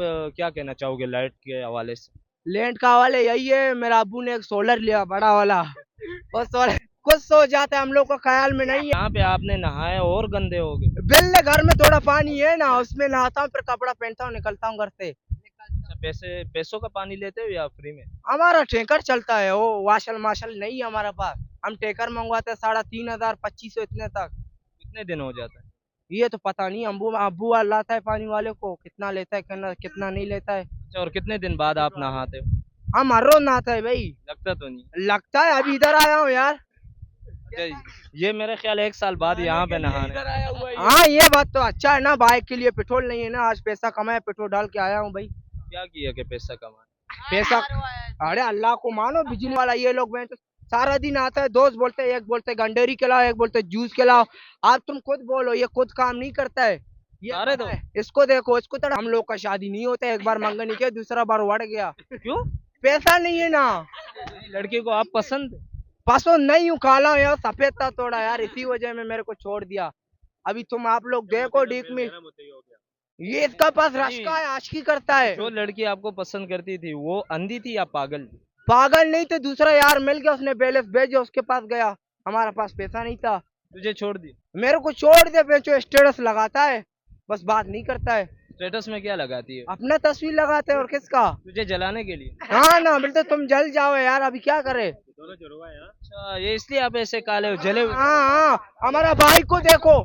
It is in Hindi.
क्या कहना चाहोगे लाइट के हवाले से? लैंड का वाले यही है, मेरा अब्बू ने एक सोलर लिया बड़ा वाला। और सोलर कुछ सो जाता है, हम लोग को ख्याल में नहीं है। यहाँ पे आपने नहाया और गंदे हो गए। बिल्ले घर में थोड़ा पानी है ना, उसमें नहाता हूँ, फिर कपड़ा पहनता हूँ, निकलता हूँ घर से। अच्छा, पैसों का पानी लेते हो या फ्री में? हमारा टैंकर चलता है, वो वाशल माशल नहीं है हमारे पास। हम टैंकर मंगवाते हैं 3,500 2500 इतने तक। कितने दिन हो जाता है? ये तो पता नहीं, अब्बू अब्बू वाला लाता है पानी वाले को, कितना लेता है कितना कितना नहीं लेता है। अच्छा, और कितने दिन बाद आप नहाते हो? हम हर रोज नहाते है भाई। लगता तो नहीं। लगता है, अभी इधर आया हूँ यार। अच्छा, ये मेरे ख्याल 1 साल बाद यहाँ पे नहाने। हाँ ये बात तो अच्छा है ना, बाइक के लिए पेट्रोल नहीं है ना, आज पैसा कमाया पेट्रोल डाल के आया हूँ भाई। क्या किया कि पैसा कमाए? पैसा, अरे अल्लाह को मानो, बिजली वाला ये लोग मैं तो सारा दिन आता है, दोस्त बोलते हैं, एक बोलते गंडेरी खिलाओ, एक बोलते जूस खिलाओ। आप तुम खुद बोलो, ये खुद काम नहीं करता है। ये अरे पता तो है, इसको देखो, इसको तो हम लोग का शादी नहीं होता है, एक बार मंगनी किया, दूसरा बार उड़ गया। क्यों? पैसा नहीं है ना। लड़की को आप पसंद? पसंद नहीं हूँ, काला हूँ यार, सफेद था थोड़ा यार, इसी वजह में मेरे को छोड़ दिया। अभी तुम आप लोग देखो डीक में, ये इसका पास रश्का है, आशिकी करता है। जो लड़की आपको पसंद करती थी वो अंधी थी या पागल थी? पागल नहीं थे, दूसरा यार मिल गया, उसने बैलेंस भेजा, उसके पास गया। हमारे पास पैसा नहीं था। तुझे छोड़ दी? मेरे को छोड़ दे, बेचो स्टेटस लगाता है, बस बात नहीं करता है। स्टेटस में क्या लगाती है? अपना तस्वीर लगाते हैं और किसका। तुझे जलाने के लिए? हाँ ना, बिल्कुल तुम जल जाओ यार, अभी क्या करे। अच्छा, ये इसलिए आप ऐसे काले हो, जले हुए? हाँ हाँ, हमारा भाई को देखो,